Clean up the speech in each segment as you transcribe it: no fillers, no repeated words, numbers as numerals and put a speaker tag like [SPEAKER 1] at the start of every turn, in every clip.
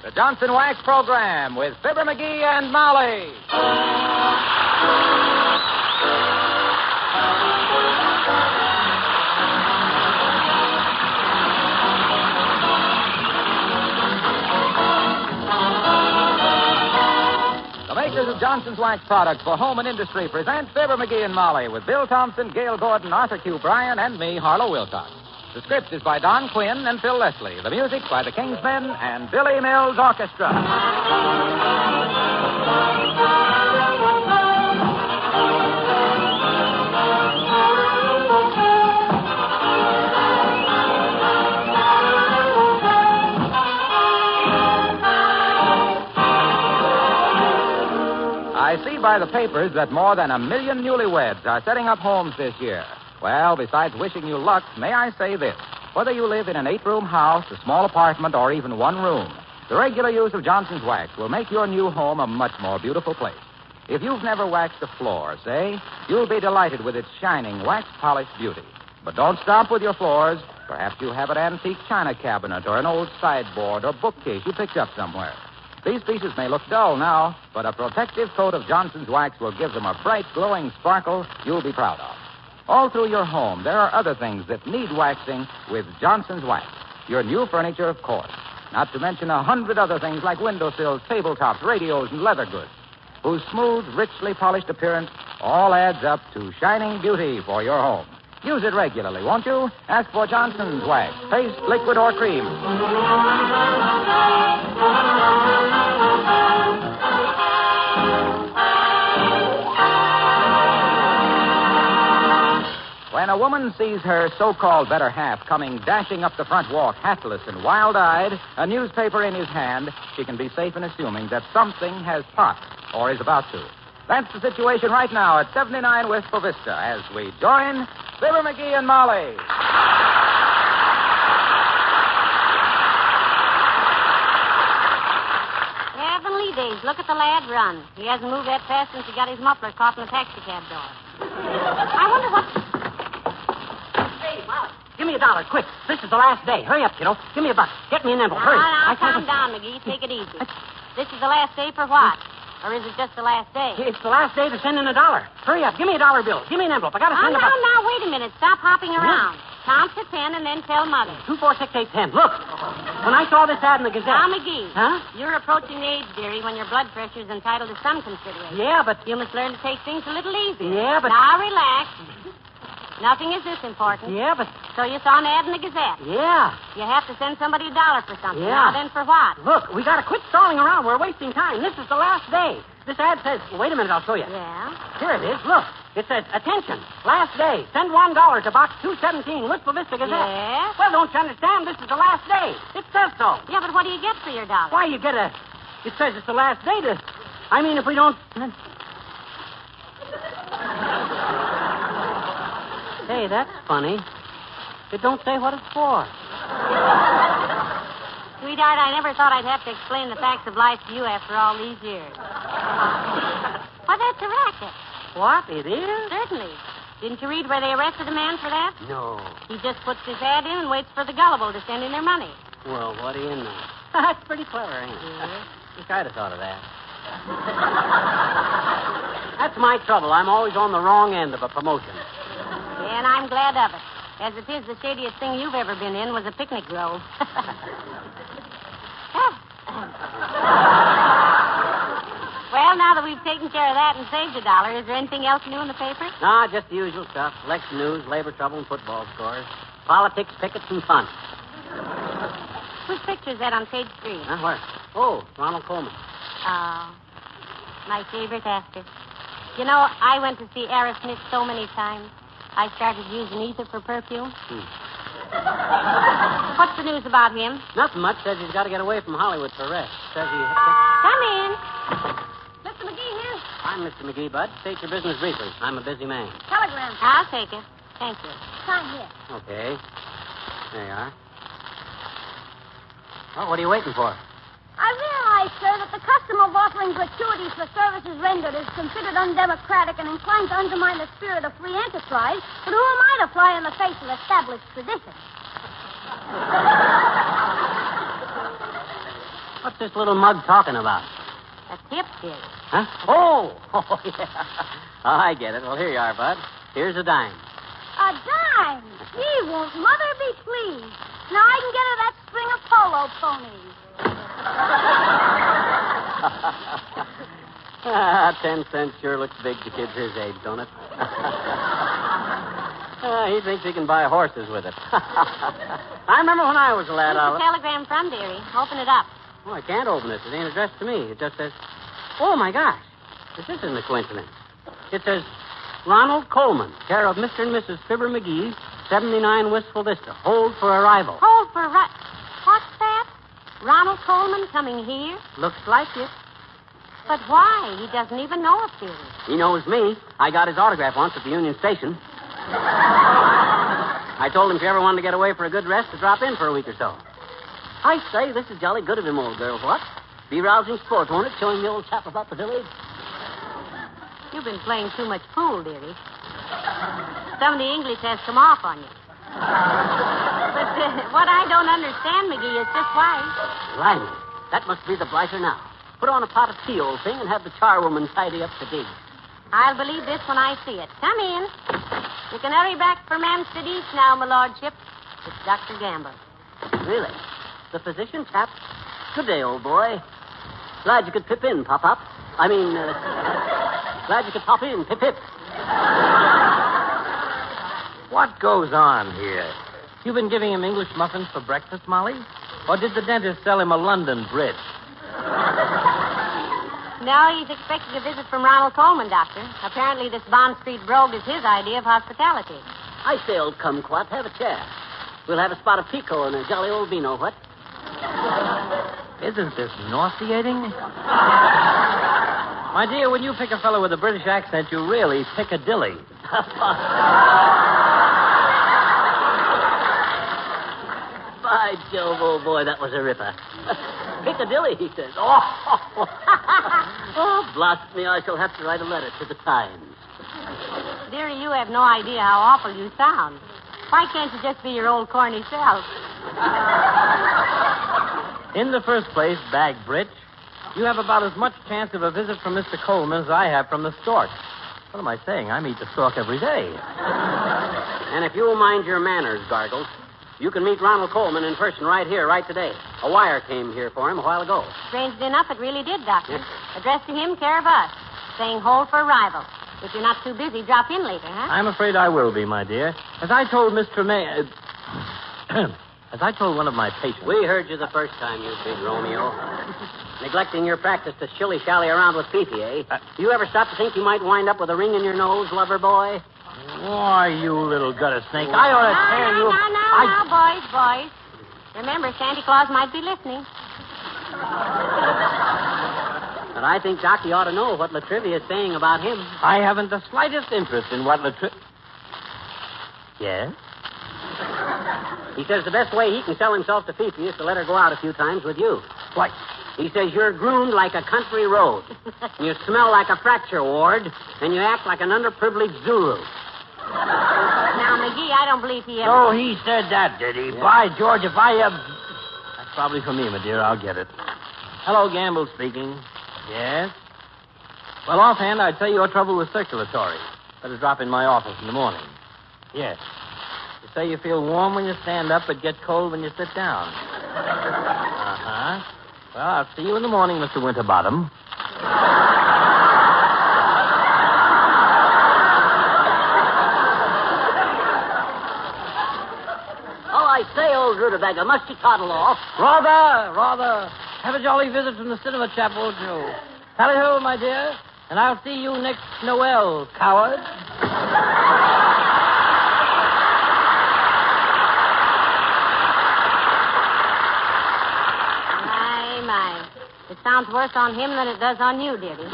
[SPEAKER 1] The Johnson Wax Program with Fibber, Mcgee, and Molly. The makers of Johnson's Wax products for home and industry present Fibber, Mcgee, and Molly with Bill Thompson, Gail Gordon, Arthur Q. Bryan, and me, Harlow Wilcox. The script is by Don Quinn and Phil Leslie. The music by the Kingsmen and Billy Mills Orchestra. I see by the papers that more than 1 million newlyweds are setting up homes this year. Well, besides wishing you luck, may I say this. Whether you live in an 8-room house, a small apartment, or even one room, the regular use of Johnson's Wax will make your new home a much more beautiful place. If you've never waxed a floor, say, you'll be delighted with its shining, wax-polished beauty. But don't stop with your floors. Perhaps you have an antique china cabinet or an old sideboard or bookcase you picked up somewhere. These pieces may look dull now, but a protective coat of Johnson's Wax will give them a bright, glowing sparkle you'll be proud of. All through your home, there are other things that need waxing with Johnson's Wax. Your new furniture, of course. Not to mention 100 other things like windowsills, tabletops, radios, and leather goods, whose smooth, richly polished appearance all adds up to shining beauty for your home. Use it regularly, won't you? Ask for Johnson's Wax, paste, liquid, or cream. When a woman sees her so-called better half coming dashing up the front walk, hatless and wild-eyed, a newspaper in his hand, she can be safe in assuming that something has popped or is about to. That's the situation right now at 79 Wistful Vista as we join Fibber, Mcgee, and Molly.
[SPEAKER 2] Heavenly days. Look at the lad run. He hasn't moved that fast since he got his muffler caught in the taxicab door. I wonder what...
[SPEAKER 3] Give me $1, quick. This is the last day. Hurry up, kiddo. Give me $1. Get me an envelope. Hurry.
[SPEAKER 2] Now, calm down, Mcgee. Take it easy. This is the last day for what? Or is it just the last day?
[SPEAKER 3] It's the last day to send in $1. Hurry up. Give me a $1 bill. Give me an envelope. I got to send
[SPEAKER 2] Now, wait a minute. Stop hopping around. Count to 10 and then tell Mother.
[SPEAKER 3] 2, 4, 6, 8, 10. Look. When I saw this ad in the Gazette...
[SPEAKER 2] Now, Mcgee.
[SPEAKER 3] Huh?
[SPEAKER 2] You're approaching the age, dearie, when your blood pressure's entitled to some consideration.
[SPEAKER 3] Yeah, but...
[SPEAKER 2] You must learn to take things a little easy.
[SPEAKER 3] Yeah, but...
[SPEAKER 2] Now, relax. Nothing is this important.
[SPEAKER 3] Yeah, but...
[SPEAKER 2] So you saw an ad in the Gazette.
[SPEAKER 3] Yeah.
[SPEAKER 2] You have to send somebody $1 for something.
[SPEAKER 3] Yeah.
[SPEAKER 2] Now then, for what?
[SPEAKER 3] Look, we got to quit stalling around. We're wasting time. This is the last day. This ad says... Wait a minute, I'll show you.
[SPEAKER 2] Yeah?
[SPEAKER 3] Here it is. Look. It says, attention, last day. Send $1 to Box 217, Wistful Vista Gazette.
[SPEAKER 2] Yeah?
[SPEAKER 3] Well, don't you understand? This is the last day. It says so.
[SPEAKER 2] Yeah, but what do you get for your $1?
[SPEAKER 3] Why, you get a... It says it's the last day to... I mean, if we don't... Hey, that's funny. It don't say what it's for.
[SPEAKER 2] Sweetheart, I never thought I'd have to explain the facts of life to you after all these years. Why, that's a racket.
[SPEAKER 3] What? It is?
[SPEAKER 2] Certainly. Didn't you read where they arrested a man for that?
[SPEAKER 3] No.
[SPEAKER 2] He just puts his ad in and waits for the gullible to send in their money.
[SPEAKER 3] Well, what do you know? That's pretty clever, ain't it?
[SPEAKER 2] Yes.
[SPEAKER 3] Wish I'd have thought of that. That's my trouble. I'm always on the wrong end of a promotion.
[SPEAKER 2] Yeah, and I'm glad of it. As it is, the shadiest thing you've ever been in was a picnic grove. Well, now that we've taken care of that and saved $1, is there anything else new in the paper?
[SPEAKER 3] Nah, just the usual stuff. Election news, labor trouble, and football scores. Politics, pickets, and fun.
[SPEAKER 2] Whose picture's that on page 3?
[SPEAKER 3] Where? Oh, Ronald Colman.
[SPEAKER 2] Oh, my favorite actor. You know, I went to see Aerosmith so many times. I started using ether for perfume. What's the news about him?
[SPEAKER 3] Nothing much. Says he's got to get away from Hollywood for rest. Says he...
[SPEAKER 2] Come in. Mr. Mcgee here?
[SPEAKER 3] I'm Mr. Mcgee, Bud. State your business briefly. I'm a busy man.
[SPEAKER 2] Telegram. I'll take it. Thank you.
[SPEAKER 4] Sign here.
[SPEAKER 3] Okay. There you are. Well, what are you waiting for?
[SPEAKER 4] I realize, sir, that the custom of offering gratuities for services rendered is considered undemocratic and inclined to undermine the spirit of free enterprise, but who am I to fly in the face of established tradition?
[SPEAKER 3] What's this little mug talking about?
[SPEAKER 2] A tip, Deary.
[SPEAKER 3] Huh? Oh, yeah. Oh, I get it. Well, here you are, Bud. Here's a dime.
[SPEAKER 4] A dime? Gee, won't Mother be pleased? Now I can get her that string of polo ponies.
[SPEAKER 3] 10 cents sure looks big to kids his age, don't it? He thinks he can buy horses with it. I remember when I was a lad,
[SPEAKER 2] Where's the telegram from, dearie? Open it up.
[SPEAKER 3] Oh, I can't open it. It ain't addressed to me. It just says, oh, my gosh. This isn't a coincidence. It says, Ronald Colman, care of Mr. and Mrs. Fibber Mcgee, 79 Wistful Vista. Hold for arrival.
[SPEAKER 2] Hold for What's that? Ronald Colman coming here?
[SPEAKER 3] Looks like it.
[SPEAKER 2] But why? He doesn't even know us, dearie.
[SPEAKER 3] He knows me. I got his autograph once at the Union Station. I told him if you ever wanted to get away for a good rest, to drop in for a week or so. I say, this is jolly good of him, old girl, what? Be rousing sport, won't it, showing the old chap about the village?
[SPEAKER 2] You've been playing too much pool, dearie. Some of the English has come off on you. But what I don't understand, Mcgee, is just why.
[SPEAKER 3] Blimey, that must be the blighter now. Put on a pot of tea, old thing, and have the charwoman tidy up the dig.
[SPEAKER 2] I'll believe this when I see it. Come in. You can hurry back from Amstead East now, my lordship. It's Dr. Gamble.
[SPEAKER 3] Really? The physician chap? Good day, old boy. Glad you could pip in, Pop-Up. Glad you could pop in, pip-pip.
[SPEAKER 1] What goes on here? You've been giving him English muffins for breakfast, Molly? Or did the dentist sell him a London bridge?
[SPEAKER 2] No, he's expecting a visit from Ronald Colman, Doctor. Apparently this Bond Street brogue is his idea of hospitality.
[SPEAKER 3] I say, old kumquat, have a chair. We'll have a spot of pico and a jolly old vino, what?
[SPEAKER 1] Isn't this nauseating? My dear, when you pick a fellow with a British accent, you really pick a dilly.
[SPEAKER 3] By Jove, old boy, that was a ripper. Piccadilly, he says. Oh, blast me, I shall have to write a letter to the Times.
[SPEAKER 2] Dearie, you have no idea how awful you sound. Why can't you just be your old corny self?
[SPEAKER 1] In the first place, bag britch, you have about as much chance of a visit from Mr. Colman as I have from the stork. What am I saying? I meet the stork every day.
[SPEAKER 3] And if you'll mind your manners, Gargles, you can meet Ronald Colman in person right here, right today. A wire came here for him a while ago.
[SPEAKER 2] Strangely enough, it really did, Doctor.
[SPEAKER 3] Yes.
[SPEAKER 2] Addressed to him, care of us. Saying hold for arrival. If you're not too busy, drop in later, huh?
[SPEAKER 1] I'm afraid I will be, my dear. As I told Mr. as I told one of my patients...
[SPEAKER 3] We heard you the first time, you big Romeo. Neglecting your practice to shilly-shally around with Fifi, eh? Do you ever stop to think you might wind up with a ring in your nose, lover boy?
[SPEAKER 1] Why, you little gutter snake. I ought to tear you...
[SPEAKER 2] Now, boys. Remember, Santa Claus might be listening.
[SPEAKER 3] But I think Doc, you ought to know what Latrivia is saying about him.
[SPEAKER 1] I haven't the slightest interest in what Yes?
[SPEAKER 3] He says the best way he can sell himself to Fifi is to let her go out a few times with you.
[SPEAKER 1] What?
[SPEAKER 3] He says you're groomed like a country road. You smell like a fracture ward, and you act like an underprivileged Zulu.
[SPEAKER 2] Now, Mcgee, I don't believe he ever...
[SPEAKER 1] Oh, he said that, did he? Yeah. By George, if I ever... That's probably for me, my dear. I'll get it. Hello, Gamble speaking. Yes? Well, offhand, I'd say your trouble was circulatory. Better drop in my office in the morning. Yes. You say you feel warm when you stand up, but get cold when you sit down. Uh-huh. Well, I'll see you in the morning, Mr. Winterbottom.
[SPEAKER 3] Oh, I say, old rutabaga, must you toddle off?
[SPEAKER 1] Rather. Have a jolly visit from the cinema chap, won't you? Tally-ho, my dear. And I'll see you next Noel, coward.
[SPEAKER 2] My. It sounds worse on him than it does on you, dearie.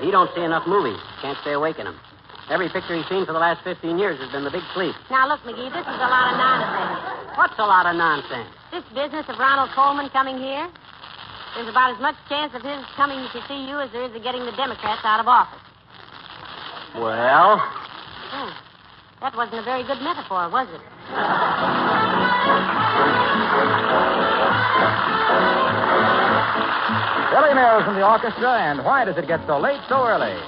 [SPEAKER 3] He don't see enough movies. Can't stay awake in them. Every picture he's seen for the last 15 years has been The Big Sleep.
[SPEAKER 2] Now, look, Mcgee, this is a lot of nonsense.
[SPEAKER 3] What's a lot of nonsense?
[SPEAKER 2] This business of Ronald Colman coming here, there's about as much chance of his coming to see you as there is of getting the Democrats out of office.
[SPEAKER 1] Well?
[SPEAKER 2] That wasn't a very good metaphor, was it?
[SPEAKER 1] Billy Mills from the orchestra, and Why Does It Get So Late So Early?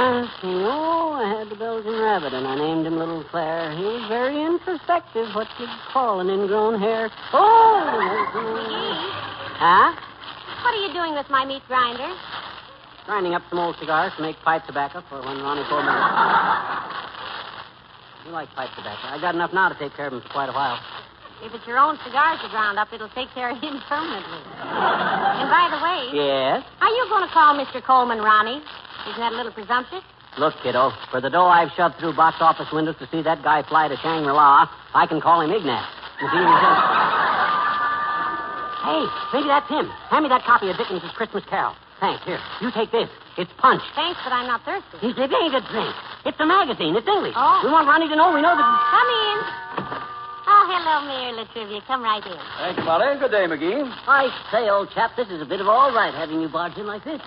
[SPEAKER 3] I had the Belgian rabbit, and I named him Little Claire. He was very introspective, what you'd call an ingrown hair. Oh!
[SPEAKER 2] McGee,
[SPEAKER 3] Huh?
[SPEAKER 2] what are you doing with my meat grinder?
[SPEAKER 3] Grinding up some old cigars to make pipe tobacco for when Ronnie told me. You like pipe tobacco. I got enough now to take care of him for quite a while.
[SPEAKER 2] If it's your own cigars you ground up, it'll take care of him permanently. And by the way,
[SPEAKER 3] Yes?
[SPEAKER 2] are you going to call Mr. Colman Ronnie? Isn't that a little presumptuous?
[SPEAKER 3] Look, kiddo, for the dough I've shoved through box office windows to see that guy fly to Shangri-La, I can call him Ignat. You see what he says? Hey, maybe that's him. Hand me that copy of Dickens' Christmas Carol. Thanks. Here, you take this. It's Punch.
[SPEAKER 2] Thanks, but I'm not thirsty.
[SPEAKER 3] It ain't a drink. It's a magazine. It's English.
[SPEAKER 2] Oh.
[SPEAKER 3] We want Ronnie to know we know that...
[SPEAKER 2] Come in. Oh, hello, Mayor Latrivia. Come right in.
[SPEAKER 5] Thank you, Molly. Good day, McGee.
[SPEAKER 3] I say, old chap, this is a bit of all right having you barge in like this.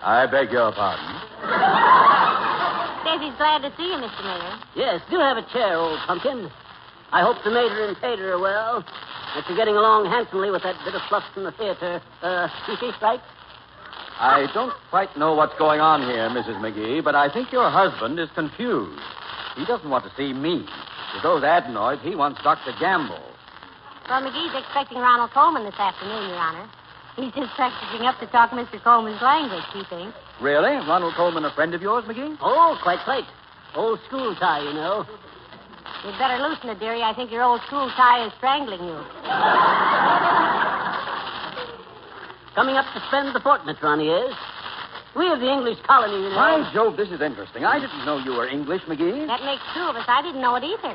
[SPEAKER 5] I beg your pardon.
[SPEAKER 2] Says he's glad to see you, Mr. Mayor.
[SPEAKER 3] Yes, do have a chair, old pumpkin. I hope the mater and tater are well. That you're getting along handsomely with that bit of fluff from the theater. Right?
[SPEAKER 5] I don't quite know what's going on here, Mrs. McGee, but I think your husband is confused. He doesn't want to see me. With those adenoids, he wants Dr. Gamble.
[SPEAKER 2] Well, McGee's expecting Ronald Colman this afternoon, Your Honor. He's just practicing up to talk Mr. Coleman's language, he thinks.
[SPEAKER 5] Really? Ronald Colman a friend of yours, McGee?
[SPEAKER 3] Oh, quite. Old school tie, you know.
[SPEAKER 2] You'd better loosen it, dearie. I think your old school tie is strangling you.
[SPEAKER 3] Coming up to spend the fortnight, Ronnie is. We of the English colony, you know.
[SPEAKER 5] By Jove, this is interesting. I didn't know you were English, McGee.
[SPEAKER 2] That makes two of us. I didn't know it either.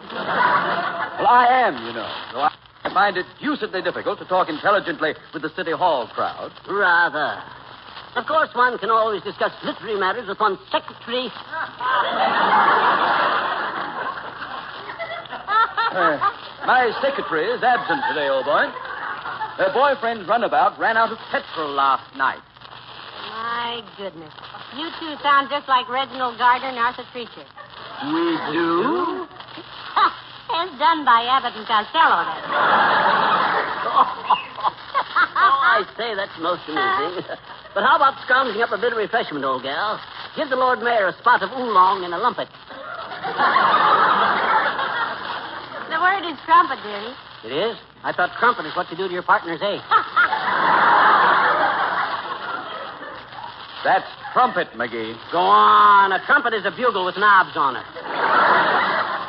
[SPEAKER 5] Well, I am, you know. So I find it deucedly difficult to talk intelligently with the City Hall crowd.
[SPEAKER 3] Rather. Of course, one can always discuss literary matters with one's secretary.
[SPEAKER 5] My secretary is absent today, old boy. Her boyfriend's runabout ran out of petrol last night.
[SPEAKER 2] My goodness. You two sound just like Reginald Gardner and Arthur Treacher.
[SPEAKER 5] We do?
[SPEAKER 2] As done by Abbott and Costello, then.
[SPEAKER 3] I say, that's most amusing. But how about scrounging up a bit of refreshment, old gal? Give the Lord Mayor a spot of oolong and a lumpet.
[SPEAKER 2] The word is crumpet, dearie.
[SPEAKER 3] It is? I thought crumpet is what you do to your partner's egg.
[SPEAKER 5] That's trumpet, McGee.
[SPEAKER 3] Go on. A trumpet is a bugle with knobs on it.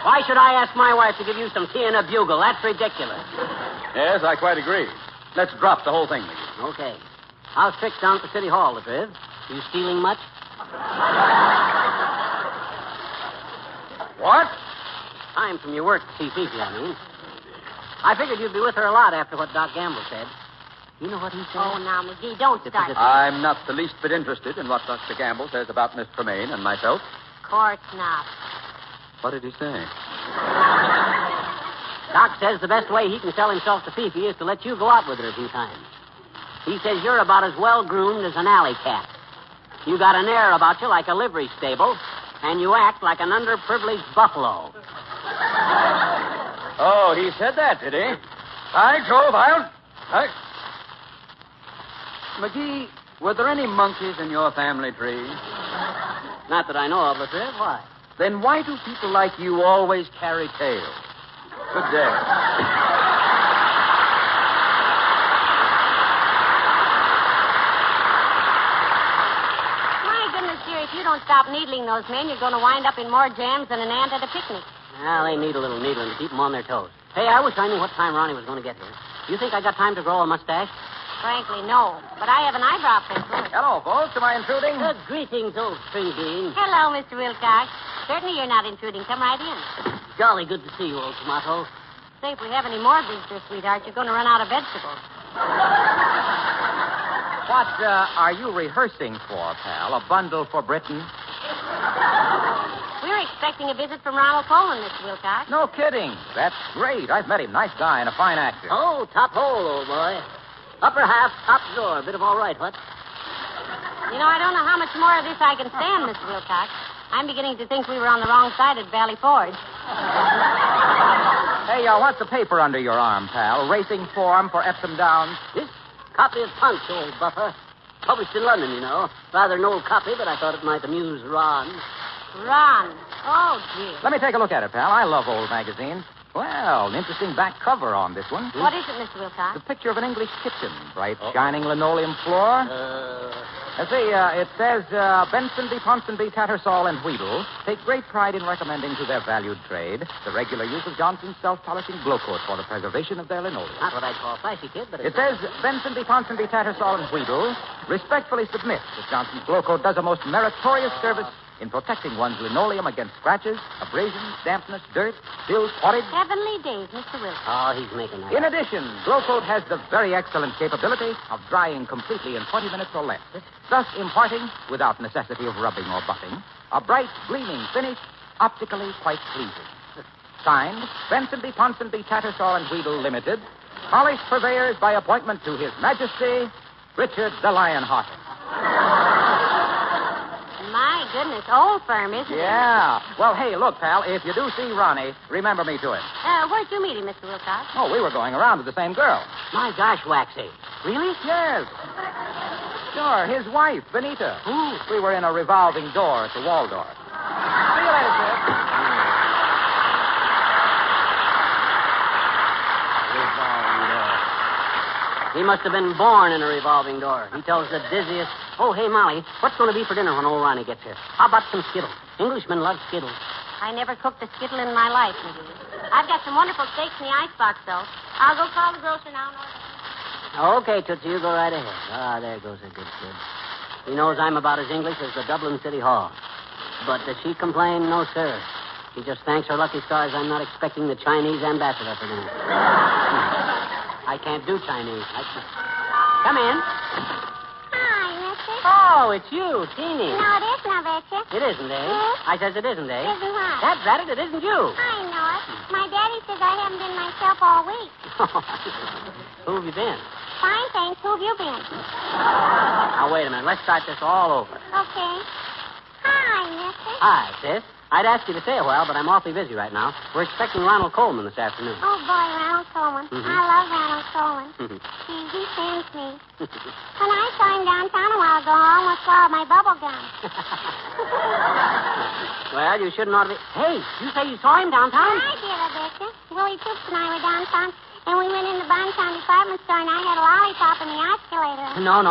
[SPEAKER 3] Why should I ask my wife to give you some tea in a bugle? That's ridiculous.
[SPEAKER 5] Yes, I quite agree. Let's drop the whole thing, McGee.
[SPEAKER 3] Okay. How's tricks down at the City Hall, Latriv? You stealing much?
[SPEAKER 5] What?
[SPEAKER 3] time from your work to see Fifi, I mean. I figured you'd be with her a lot after what Doc Gamble said. You know what he said?
[SPEAKER 2] Oh, now, McGee, don't start.
[SPEAKER 5] I'm not the least bit interested in what Dr. Gamble says about Miss Tremaine and myself.
[SPEAKER 2] Of course not.
[SPEAKER 5] What did he say?
[SPEAKER 3] Doc says the best way he can sell himself to Fifi is to let you go out with her a few times. He says you're about as well-groomed as an alley cat. You got an air about you like a livery stable, and you act like an underprivileged buffalo.
[SPEAKER 5] Oh, he said that, did he? By Jove, McGee, were there any monkeys in your family tree?
[SPEAKER 3] Not that I know of, but there. Why?
[SPEAKER 5] Then why do people like you always carry tails? Good day.
[SPEAKER 2] My goodness, dear, if you don't stop needling those men, you're going to wind up in more jams than an ant at a picnic.
[SPEAKER 3] Well, they need a little needling to keep them on their toes. Hey, I wish I knew what time Ronnie was going to get here. You think I got time to grow a mustache?
[SPEAKER 2] Frankly, no. But I have an eyebrow pencil.
[SPEAKER 1] Hello, folks. Am I intruding?
[SPEAKER 3] Good greetings, old string bean.
[SPEAKER 2] Hello, Mr. Wilcox. Certainly you're not intruding. Come right in.
[SPEAKER 3] Jolly good to see you, old tomato.
[SPEAKER 2] Say, if we have any more visitors, sweetheart, you're going to run out of vegetables.
[SPEAKER 1] What are you rehearsing for, pal? A bundle for Britain?
[SPEAKER 2] We're expecting a visit from Ronald Colman, Mr. Wilcox.
[SPEAKER 1] No kidding. That's great. I've met him. Nice guy and a fine actor.
[SPEAKER 3] Oh, top hole, old boy. Upper half, top drawer. Bit of all right, what?
[SPEAKER 2] You know, I don't know how much more of this I can stand, Mr. Wilcox. I'm beginning to think we were on the wrong side at Valley Forge.
[SPEAKER 1] Hey, what's the paper under your arm, pal? Racing form for Epsom Downs?
[SPEAKER 3] This copy of Punch, old buffer. Published in London, you know. Rather an old copy, but I thought it might amuse Ron.
[SPEAKER 2] Ron. Oh, dear.
[SPEAKER 1] Let me take a look at it, pal. I love old magazines. Well, an interesting back cover on this one.
[SPEAKER 2] What is it, Mr. Wilcox?
[SPEAKER 1] The picture of an English kitchen. Bright, shining linoleum floor. Let's see, it says, Bensonby, Ponsonby, Tattersall, and Wheedle take great pride in recommending to their valued trade the regular use of Johnson's self-polishing blow coat for the preservation of their linoleum.
[SPEAKER 3] Not what I'd call flashy, kid, but
[SPEAKER 1] It says, Bensonby, Ponsonby, Tattersall, and Wheedle respectfully submit that Johnson's blow coat does a most meritorious service in protecting one's linoleum against scratches, abrasions, dampness, dirt, spills, porridge.
[SPEAKER 2] Heavenly days, Mr. Wilcox.
[SPEAKER 3] Oh, he's making that.
[SPEAKER 1] In addition, Glow Coat has the very excellent capability of drying completely in 20 minutes or less, thus imparting, without necessity of rubbing or buffing, a bright, gleaming finish, optically quite pleasing. Signed, Bensonby, Ponsonby, Tattersall, and Wheedle Limited, polished purveyors by appointment to His Majesty, Richard the Lionhearted.
[SPEAKER 2] My goodness, old firm, isn't it?
[SPEAKER 1] Yeah. Well, hey, look, pal, if you do see Ronnie, remember me to him.
[SPEAKER 2] Where'd you meet him, Mr. Wilcox?
[SPEAKER 1] Oh, we were going around with the same girl.
[SPEAKER 3] My gosh, Waxy. Really?
[SPEAKER 1] Yes. Sure, his wife, Benita.
[SPEAKER 3] Ooh.
[SPEAKER 1] We were in a revolving door at the Waldorf. See you later, sir.
[SPEAKER 3] He must have been born in a revolving door. He tells the dizziest. Oh, hey, Molly, what's going to be for dinner when old Ronnie gets here? How about some Skittles? Englishmen love Skittles.
[SPEAKER 2] I never cooked a skittle in my life, McGee. I've got some wonderful steaks in the icebox, though. I'll go call the grocer now and order.
[SPEAKER 3] Okay, Tootsie, you go right ahead. Ah, there goes a good kid. He knows I'm about as English as the Dublin City Hall. But does she complain? No, sir. She just thanks her lucky stars I'm not expecting the Chinese ambassador for dinner. I can't do Chinese. Come in.
[SPEAKER 4] Hi, mister.
[SPEAKER 3] Oh, it's you, Teeny.
[SPEAKER 4] No, it isn't, I betcha.
[SPEAKER 3] It isn't, eh?
[SPEAKER 4] Yes.
[SPEAKER 3] I says it isn't, eh?
[SPEAKER 4] Isn't what?
[SPEAKER 3] That's at it, it isn't you.
[SPEAKER 4] I know it. My daddy says I haven't been myself all week.
[SPEAKER 3] Who have you been?
[SPEAKER 4] Fine, thanks. Who have you been?
[SPEAKER 3] Now, wait a minute. Let's start this all over.
[SPEAKER 4] Okay. Hi, mister.
[SPEAKER 3] Hi, sis. I'd ask you to stay a while, but I'm awfully busy right now. We're expecting Ronald Colman this afternoon.
[SPEAKER 4] Oh, boy, Ronald Colman.
[SPEAKER 3] Mhm.
[SPEAKER 4] I love Ronald Colman.
[SPEAKER 3] Mhm.
[SPEAKER 4] He sends me. When I saw him downtown a while ago, I almost swallowed my bubble gum.
[SPEAKER 3] Well, you shouldn't ought to be... Hey, you say you saw him downtown?
[SPEAKER 4] I did, I betcha. Willie Toops and I were downtown, and we went in the Bontown department store, and I had a lollipop in the oscillator.
[SPEAKER 3] No.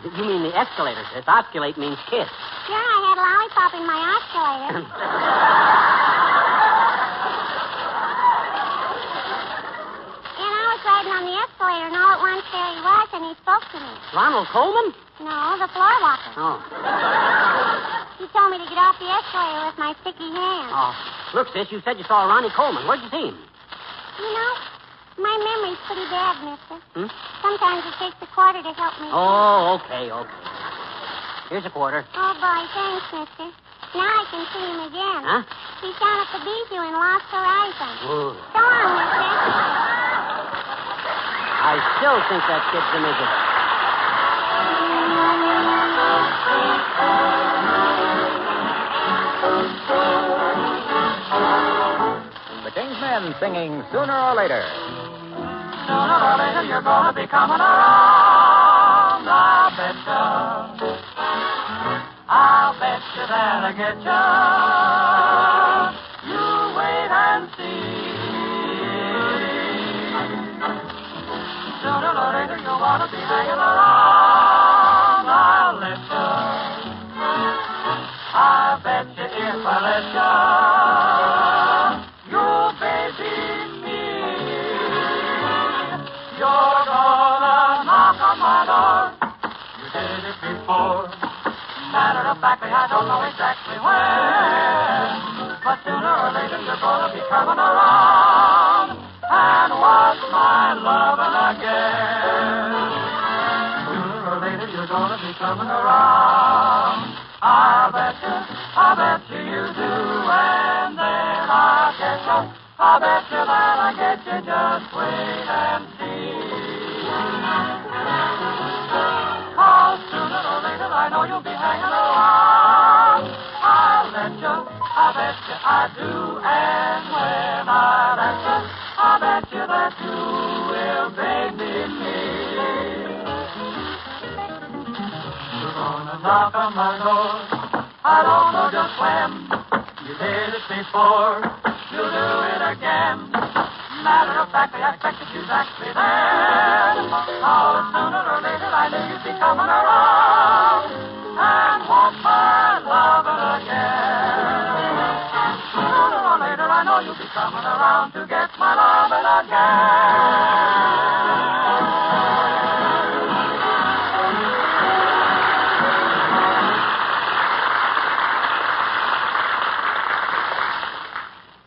[SPEAKER 3] You mean the escalator, sis. Osculate means kiss.
[SPEAKER 4] Sure, I had a lollipop in my oscillator. And I was riding on the escalator, and all at once there he was, and he spoke to me.
[SPEAKER 3] Ronald Colman?
[SPEAKER 4] No, the floor walker.
[SPEAKER 3] Oh.
[SPEAKER 4] He told me to get off the escalator with my sticky hand.
[SPEAKER 3] Oh. Look, sis, you said you saw Ronnie Colman. Where'd you see him?
[SPEAKER 4] You know, my memory's pretty bad, mister.
[SPEAKER 3] Hmm?
[SPEAKER 4] Sometimes it takes a quarter to help me.
[SPEAKER 3] Oh, okay. Here's a quarter.
[SPEAKER 4] Oh, boy, thanks, mister. Now I can see him again.
[SPEAKER 3] Huh?
[SPEAKER 4] He's down at the Bijou in Lost Horizon.
[SPEAKER 3] Ooh.
[SPEAKER 4] So long, mister.
[SPEAKER 3] I still think that kid's a midget.
[SPEAKER 1] The King's Men singing Sooner or Later.
[SPEAKER 6] Sooner or later you're gonna be coming around, I'll betcha. I'll bet you that I get you. You wait and see. Sooner or later you'll want to be hanging around. I'll let you. I bet you if I let you, you'll baby me. You're gonna knock on my door. You did it before. Matter of fact, I don't know exactly when, but sooner or later you're gonna be coming around and want my lovin' again. Sooner or later you're gonna be coming around. I bet you do, and then I'll get you. I bet you that I get you. Just wait and see. Oh, sooner or later I know you'll be hanging around. I'll let you, I bet you I do. And when I let you, I bet you that you will baby me. You're gonna knock on my door. I don't know just when. You did it before. You'll do it again. Matter of fact, I expected you actually then. Oh, sooner or later I knew you'd be coming around and want my lovin' again. Sooner or later I know you'll be coming around to get my lovin' again.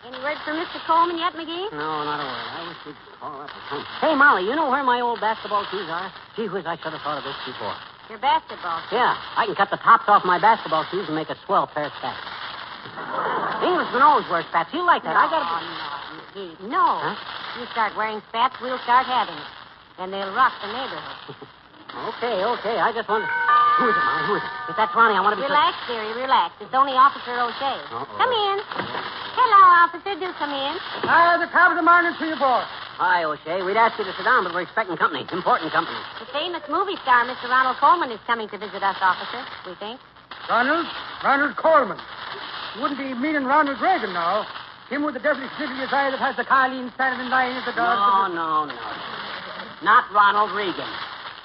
[SPEAKER 2] Any word from Mr. Colman yet, McGee?
[SPEAKER 3] No, not a word. I wish we'd call up or something. Hey, Molly, you know where my old basketball shoes are? Gee whiz, I should have thought of this before.
[SPEAKER 2] Your basketball.
[SPEAKER 3] Yeah, I can cut the tops off my basketball shoes and make a swell pair of spats. Englishmen always wear spats. You like that?
[SPEAKER 2] No,
[SPEAKER 3] I got to...
[SPEAKER 2] McGee, no.
[SPEAKER 3] Huh?
[SPEAKER 2] You start wearing spats, we'll start having it. And they'll rock the neighborhood.
[SPEAKER 3] Okay. I just wonder... Who is it, Molly? Who is it? If that's Ronnie, I want to be...
[SPEAKER 2] Relax, dearie, relax. It's only Officer O'Shea.
[SPEAKER 3] Uh-oh.
[SPEAKER 2] Come in. Hello, officer. Do come in.
[SPEAKER 7] The top of the morning to you, boy.
[SPEAKER 3] Hi, O'Shea. We'd ask you to sit down, but we're expecting company. Important company.
[SPEAKER 2] The famous movie star, Mr. Ronald Colman, is coming to visit us, officer, we think.
[SPEAKER 7] Ronald Colman. You wouldn't be meaning Ronald Reagan now. Him with the devilish glittery eye that has the Colleen standing in line at the door.
[SPEAKER 3] No. Not Ronald Reagan.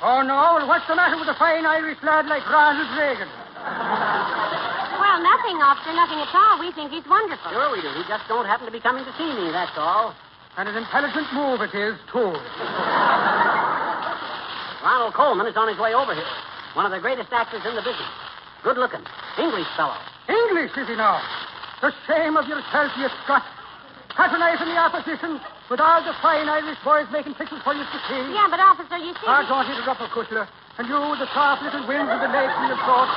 [SPEAKER 7] Oh, no? Well, what's the matter with a fine Irish lad like Ronald Reagan?
[SPEAKER 2] Well, nothing, officer, nothing at all. We think he's wonderful.
[SPEAKER 3] Sure we do. He just don't happen to be coming to see me, that's all.
[SPEAKER 7] And an intelligent move it is, too.
[SPEAKER 3] Ronald Colman is on his way over here. One of the greatest actors in the business. Good looking. English fellow.
[SPEAKER 7] English, is he now? The shame of yourself, you Scot. Patronizing the opposition with all the fine Irish boys making pictures for you to see.
[SPEAKER 2] Yeah, but, officer, you see...
[SPEAKER 7] Don't interrupt, Cushler. And you with the soft little winds of the legs in your throat.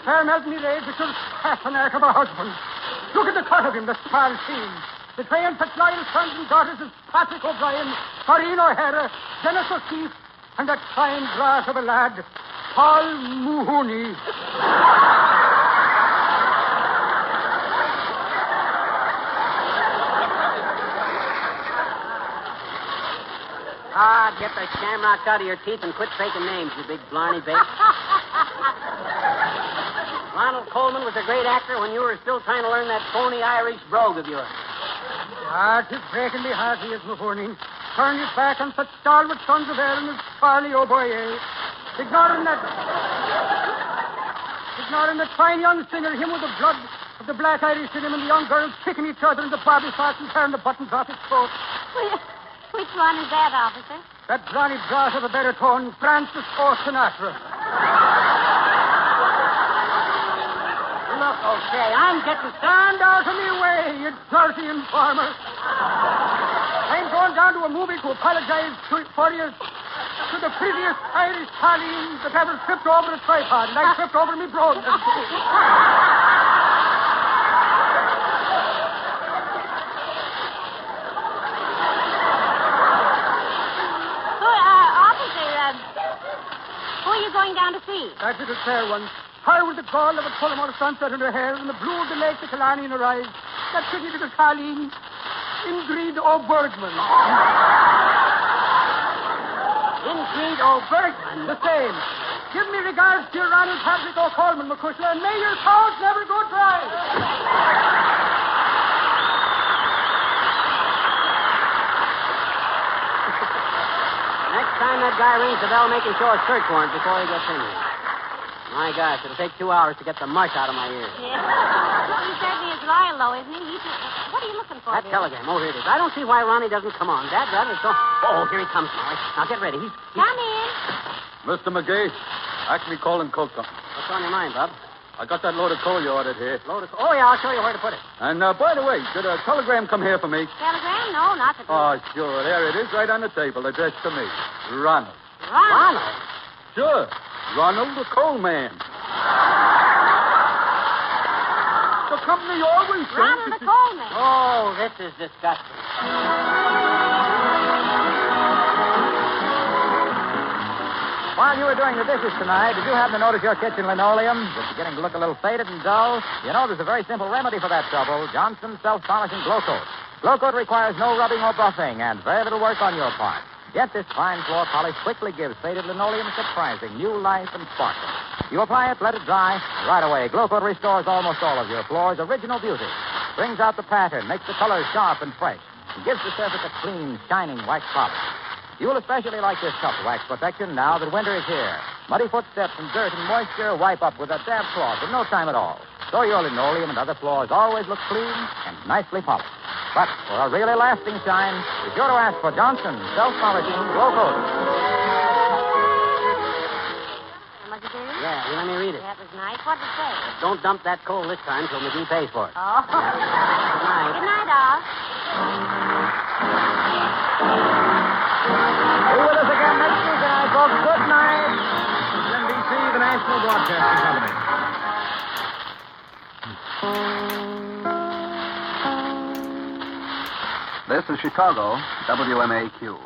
[SPEAKER 7] Fair melting your age, but you're half an ark of a husband. Look at the cut of him, the small scene. The triumphant loyal sons and daughters of Patrick O'Brien, Maureen O'Hara, Dennis O'Keefe, and that fine brass of a lad, Paul Mahoney.
[SPEAKER 3] Get the shamrocks out of your teeth and quit faking names, you big blarney bait. Ronald Colman was a great actor when you were still trying to learn that phony Irish brogue of yours.
[SPEAKER 7] Tis breaking me heart, he is, Mahoney. Turn his back on such stalwart sons of Erin as Charlie O'Boye. Ignoring that fine young singer, him with the blood of the black Irish in him, and the young girls kicking each other in the bobby socks and tearing the buttons off his coat.
[SPEAKER 2] Which one is that, officer?
[SPEAKER 7] That Johnny Brass of a baritone, Francis O. Sinatra.
[SPEAKER 3] look.
[SPEAKER 7] Okay, I'm getting... Stand out of me way, you dirty informer. I'm going down to a movie to apologize for you to the prettiest Irish colleen that ever tripped over a tripod, and I tripped over me broad.
[SPEAKER 2] Who are you going down to see?
[SPEAKER 7] That little fair one. Her with the gold of a Colman sunset in her hair and the blue of the lake the Killarney in her eyes. That pretty little colleen, Ingrid O'Bergman.
[SPEAKER 3] Ingrid O'Bergman.
[SPEAKER 7] The same. Give me regards to your Ronald Patrick O'Colman, McCushla, and may your cows never go dry.
[SPEAKER 3] Next time that guy rings the bell, making sure a search warrant before he gets in here. My gosh, it'll take 2 hours to get the mush out of my ears.
[SPEAKER 2] Yeah. He certainly is loyal, though, isn't he? What are you looking for,
[SPEAKER 3] That
[SPEAKER 2] dear?
[SPEAKER 3] telegram. Oh, here it is. I don't see why Ronnie doesn't come on. Dad, it's so... Oh, here he comes, Molly. Now, get ready. He's...
[SPEAKER 2] Come in.
[SPEAKER 5] Mr. Mcgee, actually calling Colton.
[SPEAKER 3] What's on your mind, Bob?
[SPEAKER 5] I got that load of coal you ordered here.
[SPEAKER 3] Oh, yeah, I'll show you where to put it.
[SPEAKER 5] And, by the way, did a telegram come here for me?
[SPEAKER 2] Telegram? No, not the
[SPEAKER 5] Oh, sure. There it is, right on the table, addressed to me. Ronald.
[SPEAKER 2] Ronald.
[SPEAKER 5] Sure. Ronald the coal man. The company always says...
[SPEAKER 2] Ronald the Colman.
[SPEAKER 3] Oh, this is disgusting.
[SPEAKER 1] While you were doing the dishes tonight, did you happen to notice your kitchen linoleum was beginning to look a little faded and dull? You know, there's a very simple remedy for that trouble. Johnson's Self-Polishing Glow Coat. Glow Coat requires no rubbing or buffing and very little work on your part. Yet this fine floor polish quickly gives faded linoleum surprising new life and sparkle. You apply it, let it dry, and right away, Glow Coat restores almost all of your floor's original beauty. Brings out the pattern, makes the colors sharp and fresh, and gives the surface a clean, shining wax polish. You'll especially like this tough wax protection now that winter is here. Muddy footsteps and dirt and moisture wipe up with a damp cloth in no time at all. So your linoleum and other floors always look clean and nicely polished. But for a really lasting shine, be sure to ask for Johnson's Self-Polishing Glow Coat.
[SPEAKER 2] Was it there?
[SPEAKER 3] Yeah, let me read it.
[SPEAKER 2] That was nice. What did it say?
[SPEAKER 3] Don't dump that coal this time till McGee pays for it.
[SPEAKER 2] Oh.
[SPEAKER 3] Good night.
[SPEAKER 2] Good night, all.
[SPEAKER 1] Be with us again next week, tonight, folks. Good night. NBC, the National Broadcasting Company.
[SPEAKER 8] This is Chicago, WMAQ.